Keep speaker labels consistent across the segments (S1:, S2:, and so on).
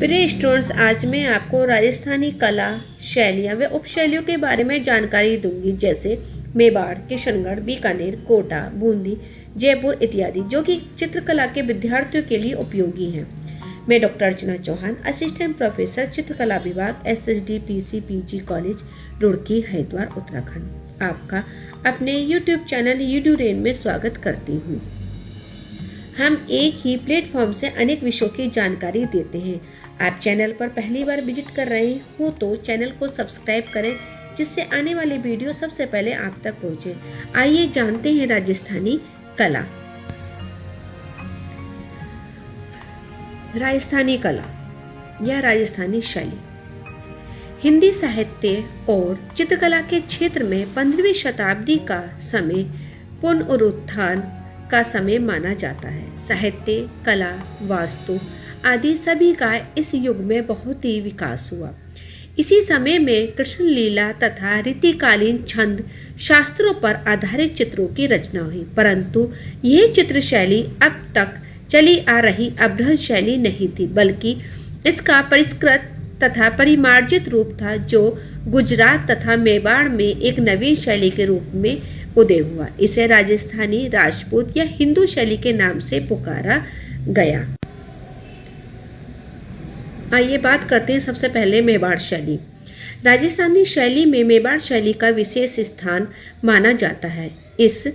S1: प्रिय स्टूडेंट्स, आज मैं आपको राजस्थानी कला शैलियाँ व उपशैलियों के बारे में जानकारी दूंगी, जैसे मेवाड़, किशनगढ़, बीकानेर, कोटा, बूंदी, जयपुर इत्यादि, जो कि चित्रकला के विद्यार्थियों के लिए उपयोगी हैं। मैं डॉक्टर अर्चना चौहान, असिस्टेंट प्रोफेसर चित्रकला विभाग, SSD PC PG college, Roorkee, Haridwar, Uttarakhand, आपका अपने YouTube चैनल यूड्यूरेन में स्वागत करती हूँ। हम एक ही प्लेटफॉर्म से अनेक विषयों की जानकारी देते हैं। आप चैनल पर पहली बार विजिट कर रहे हो तो चैनल को सब्सक्राइब करें, जिससे आने वाले वीडियो सबसे पहले आप तक पहुंचे। आइए जानते हैं राजस्थानी कला। राजस्थानी कला या राजस्थानी शैली हिंदी साहित्य और चित्रकला के क्षेत्र में 15वीं शताब्दी का समय पुनरुत्थान का समय माना जाता है। साहित्य, कला, वास्तु आदि सभी का इस युग में बहुत ही विकास हुआ। इसी समय में कृष्ण लीला तथा रीतिकालीन छंद शास्त्रों पर आधारित चित्रों की रचना हुई, परंतु यह चित्र शैली अब तक चली आ रही अभ्रंश शैली नहीं थी, बल्कि इसका परिष्कृत तथा परिमार्जित रूप था, जो गुजरात तथा मेवाड़ में एक नवीन शैली के रूप में उदय हुआ। इसे राजस्थानी, राजपूत या हिंदू शैली के नाम से पुकारा गया। आइए बात करते हैं सबसे पहले मेवाड़ शैली। राजस्थानी शैली में मेवाड़ शैली का विशेष स्थान माना जाता है। इस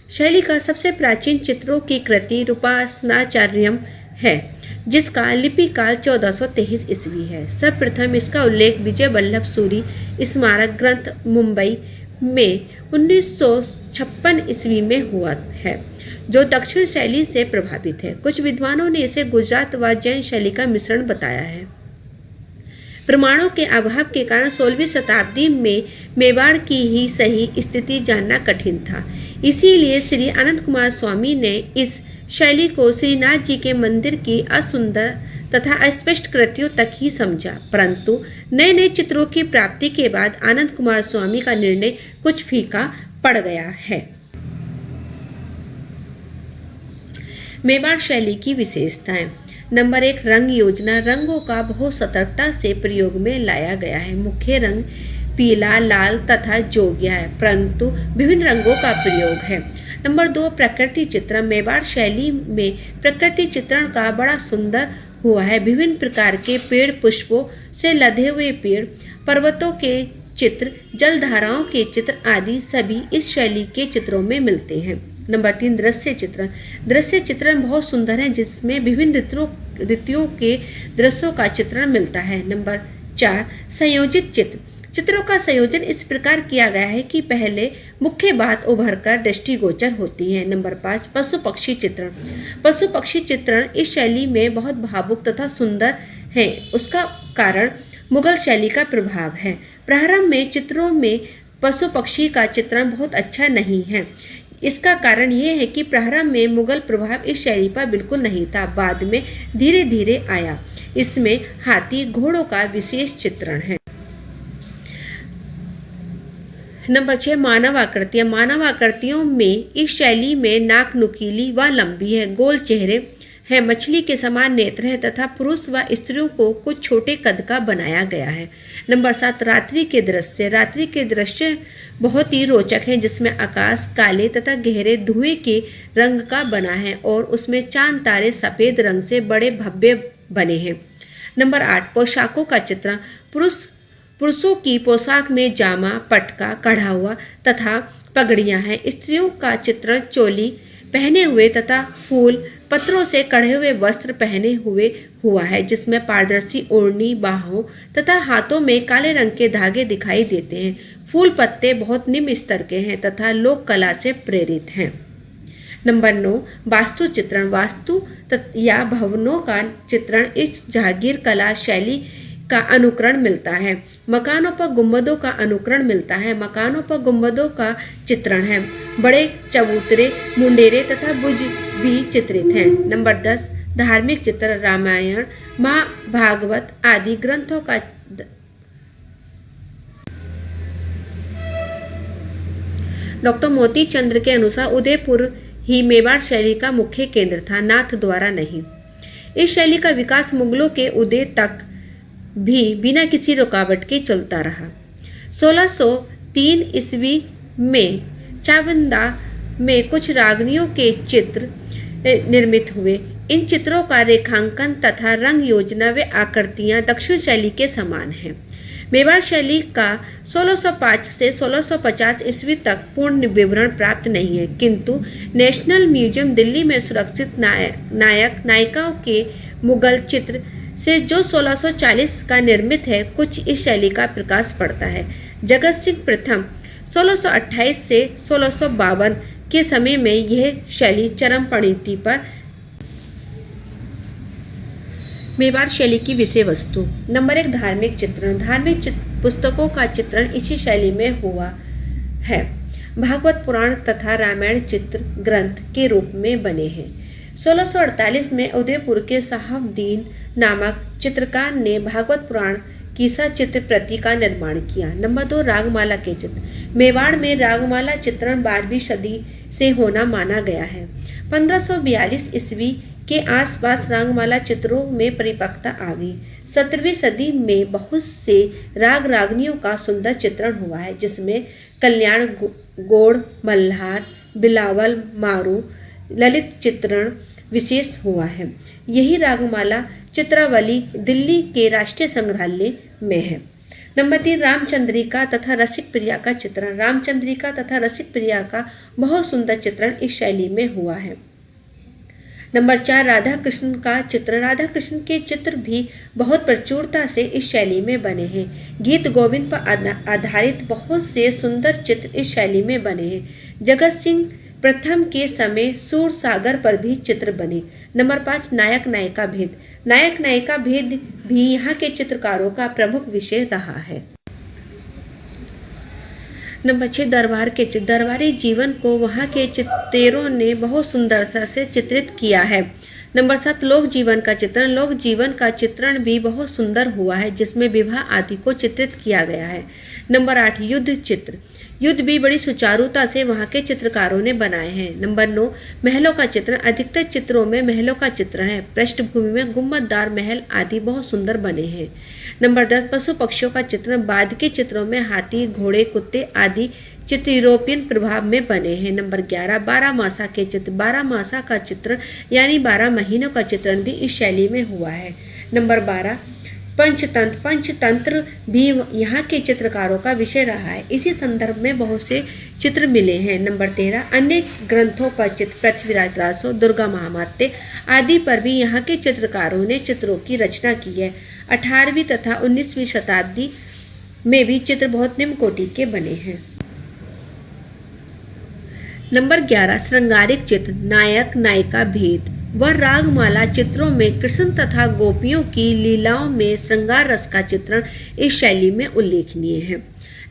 S1: शैली का सबसे प्राचीन चित्रों की कृति रूपासनाचार्यम है, जिसका लिपि काल 1423 ईस्वी है। सर्वप्रथम इसका उल्लेख विजय वल्लभ सूरी स्मारक ग्रंथ मुंबई में 1956 ईस्वी में हुआ है, जो दक्षिण शैली से प्रभावित है। कुछ विद्वानों ने इसे गुजरात व जैन शैली का मिश्रण बताया है। प्रमाणों के अभाव के कारण 16वीं शताब्दी में मेवाड़ की ही सही स्थिति जानना कठिन था। इसीलिए श्री अनंत कुमार स्वामी ने इस शैली को श्रीनाथ जी के मंदिर की असुंदर तथा अस्पष्ट कृतियों तक ही समझा, परंतु नए नए चित्रों की प्राप्ति के बाद आनंद कुमार स्वामी का निर्णय कुछ फीका पड़ गया है। मेवाड़ शैली की विशेषताएं। नंबर 1, रंग योजना। रंगों का बहुत सतर्कता से प्रयोग में लाया गया है। मुख्य रंग पीला, लाल तथा जोगिया है, परंतु विभिन्न रंगों का प्रयोग है। नंबर 2, प्रकृति चित्रण। मेवाड़ शैली में प्रकृति चित्रण का बड़ा सुंदर हुआ है। विभिन्न प्रकार के पेड़, पुष्पों से लदे हुए पेड़, पर्वतों के चित्र, जलधाराओं के चित्र आदि सभी इस शैली के चित्रों में मिलते हैं। नंबर 3, दृश्य चित्रण। दृश्य चित्रण बहुत सुंदर है, जिसमें विभिन्न ऋतुओं के दृश्यों का चित्रण मिलता है। नंबर 4, संयोजित चित्र। चित्रों का संयोजन इस प्रकार किया गया है कि पहले मुख्य बात उभरकर दृष्टिगोचर होती है। नंबर 5, पशु पक्षी चित्रण। पशु पक्षी चित्रण इस शैली में बहुत भावुक तथा सुंदर है। उसका कारण मुगल शैली का प्रभाव है। प्रारंभ में चित्रों में पशु पक्षी का चित्रण बहुत अच्छा नहीं है। इसका कारण यह है कि प्रारंभ में मुगल प्रभाव इस शैली पर बिल्कुल नहीं था, बाद में धीरे धीरे आया। इसमें हाथी, घोड़ों का विशेष चित्रण है। नंबर 6, मानव आकृतियाँ। मानव आकृतियों में इस शैली में नाक नुकीली व लंबी है, गोल चेहरे है, मछली के समान नेत्र है तथा पुरुष व स्त्रियों को कुछ छोटे कद का बनाया गया है। नंबर 7, रात्रि के दृश्य। रात्रि के दृश्य बहुत ही रोचक हैं, जिसमें आकाश काले तथा गहरे धुएं के रंग का बना है और उसमें चांद तारे सफ़ेद रंग से बड़े भव्य बने हैं। नंबर 8, पोशाकों का चित्रण। पुरुषों की पोशाक में जामा, पटका, कढ़ा हुआ तथा पगड़ियां हैं। स्त्रियों का चित्रण चोली पहने हुए तथा फूल पत्रों से कढ़े हुए वस्त्र पहने हुए हुआ है, जिसमें पारदर्शी ओढ़नी, बाहों तथा हाथों में काले रंग के धागे दिखाई देते हैं। फूल पत्ते बहुत निम्न स्तर के हैं तथा लोक कला से प्रेरित हैं। नंबर 9, वास्तु चित्रण। वास्तु या भवनों का चित्रण इस जागीर कला शैली का अनुकरण मिलता है। मकानों पर गुंबदों का अनुकरण मिलता है। मकानों पर गुंबदों का चित्रण है। बड़े चबूतरे, मुंडेरे तथा बुर्ज भी चित्रित हैं। नंबर 10, धार्मिक चित्र। रामायण, महाभागवत आदि ग्रंथों का डॉक्टर मोती चंद्र के अनुसार उदयपुर ही मेवाड़ शैली का मुख्य केंद्र था, नाथ द्वारा नहीं। इस शैली का विकास मुगलों के उदय तक भी बिना किसी रुकावट के चलता रहा। 1603 ईस्वी में चावंदा में कुछ रागनियों के चित्र निर्मित हुए। इन चित्रों का रेखांकन तथा रंग योजना व आकृतियां दक्षिण शैली के समान हैं। मेवाड़ शैली का 1605 से 1650 ईस्वी तक पूर्ण विवरण प्राप्त नहीं है, किंतु नेशनल म्यूजियम दिल्ली में सुरक्षित नायक नायिकाओं के मुगल चित्र से जो 1640 का निर्मित है, कुछ इस शैली का प्रकाश पड़ता है। जगत सिंह प्रथम 1628 से 1652 के समय में यह शैली चरम परिणति पर। मेवाड़ शैली की विषय वस्तु। नंबर 1, धार्मिक चित्रण। धार्मिक पुस्तकों का चित्रण इसी शैली में हुआ है। भागवत पुराण तथा रामायण चित्र ग्रंथ के रूप में बने हैं। 1648 में उदयपुर के साहबदीन नामक चित्रकार ने भागवत पुराण की सचित्र प्रति का निर्माण किया। नंबर 2, रागमाला के चित्र। मेवाड़ में रागमाला चित्रण 12वीं सदी से होना माना गया है। 1542 ईस्वी के आसपास रागमाला चित्रों में परिपक्वता आ गई। 17वीं सदी में बहुत से राग रागनियों का सुंदर चित्रण हुआ है, जिसमें कल्याण, गोड़, मल्हार, बिलावल, मारू, ललित चित्रण विशेष हुआ है। यही रागमाला चित्रावली दिल्ली के राष्ट्रीय संग्रहालय में है। नंबर 3, रामचंद्रिका तथा रसिक प्रिया का चित्रण। रामचंद्रिका तथा रसिक प्रिया का बहुत सुंदर चित्रण इस शैली में हुआ है। नंबर 4, राधा कृष्ण का चित्र। राधा कृष्ण के चित्र भी बहुत प्रचुरता से इस शैली में बने हैं। गीत गोविंद पर आधारित बहुत से सुंदर चित्र इस शैली में बने हैं। जगत सिंह प्रथम के समय सूर सागर पर भी चित्र बने। नंबर 5, नायक नायिका भेद। नायक नायिका भेद भी यहाँ के चित्रकारों का प्रमुख विषय रहा है। नंबर 6, दरबार के चित्र। दरबारी जीवन को वहाँ के चित्रों ने बहुत सुंदरता से चित्रित किया है। नंबर 7, लोक जीवन का चित्रण। लोक जीवन का चित्रण भी बहुत सुंदर हुआ है, जिसमें विवाह आदि को चित्रित किया गया है। नंबर 8, युद्ध चित्र। युद्ध भी बड़ी सुचारुता से वहाँ के चित्रकारों ने बनाए हैं। नंबर 9, महलों का चित्रण। अधिकतर चित्रों में महलों का चित्रण है। पृष्ठभूमि में गुंबददार महल आदि बहुत सुंदर बने हैं। नंबर 10, पशु पक्षियों का चित्रण। बाद के चित्रों में हाथी, घोड़े, कुत्ते आदि चित्र यूरोपियन प्रभाव में बने हैं। नंबर 11, 12 मासा के चित्र। 12 मासा का चित्रण यानी 12 महीनों का चित्रण भी इस शैली में हुआ है। नंबर 12, पंचतंत्र। पंचतंत्र भी यहाँ के चित्रकारों का विषय रहा है। इसी संदर्भ में बहुत से चित्र मिले हैं। नंबर 13, अन्य ग्रंथों पर चित्र। पृथ्वीराज रासो, दुर्गा महामात्य आदि पर भी यहाँ के चित्रकारों ने चित्रों की रचना की है। 18वीं तथा 19वीं शताब्दी में भी चित्र बहुत निम्न कोटि के बने हैं। नंबर 11, श्रृंगारिक चित्र। नायक नायिका भेद व रागमाला चित्रों में कृष्ण तथा गोपियों की लीलाओं में श्रृंगार रस का चित्रण इस शैली में उल्लेखनीय है।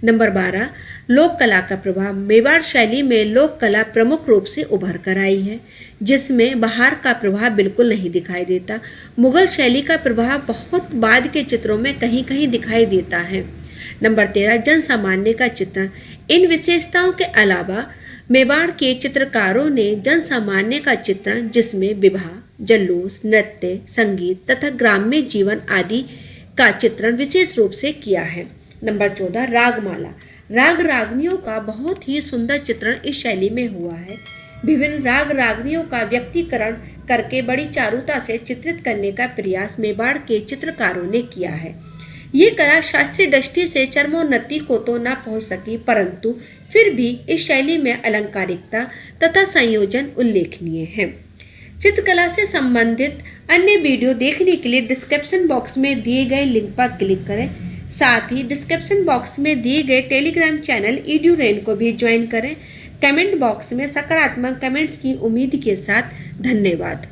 S1: नंबर 12, लोक कला का प्रभाव। मेवाड़ शैली में लोक कला प्रमुख रूप से उभर कर आई है, जिसमें बाहर का प्रभाव बिल्कुल नहीं दिखाई देता। मुगल शैली का प्रभाव बहुत बाद के चित्रों में कहीं कहीं दिखाई देता है। नंबर 13, जन सामान्य का चित्रण। इन विशेषताओं के अलावा मेवाड़ के चित्रकारों ने जन सामान्य का चित्रण, जिसमें विवाह, जल्लोष, नृत्य, संगीत तथा ग्राम्य जीवन आदि का चित्रण विशेष रूप से किया है। नंबर 14, रागमाला। राग रागनियों का बहुत ही सुंदर चित्रण इस शैली में हुआ है। विभिन्न राग रागनियों का व्यक्तिकरण करके बड़ी चारुता से चित्रित करने का प्रयास मेवाड़ के चित्रकारों ने किया है। ये कला शास्त्रीय दृष्टि से चरमोन्नति को तो न पहुंच सकी, परंतु फिर भी इस शैली में अलंकारिकता तथा संयोजन उल्लेखनीय है। चित्रकला से संबंधित अन्य वीडियो देखने के लिए डिस्क्रिप्शन बॉक्स में दिए गए लिंक पर क्लिक करें। साथ ही डिस्क्रिप्शन बॉक्स में दिए गए टेलीग्राम चैनल EduRain को भी ज्वाइन करें। कमेंट बॉक्स में सकारात्मक कमेंट्स की उम्मीद के साथ धन्यवाद।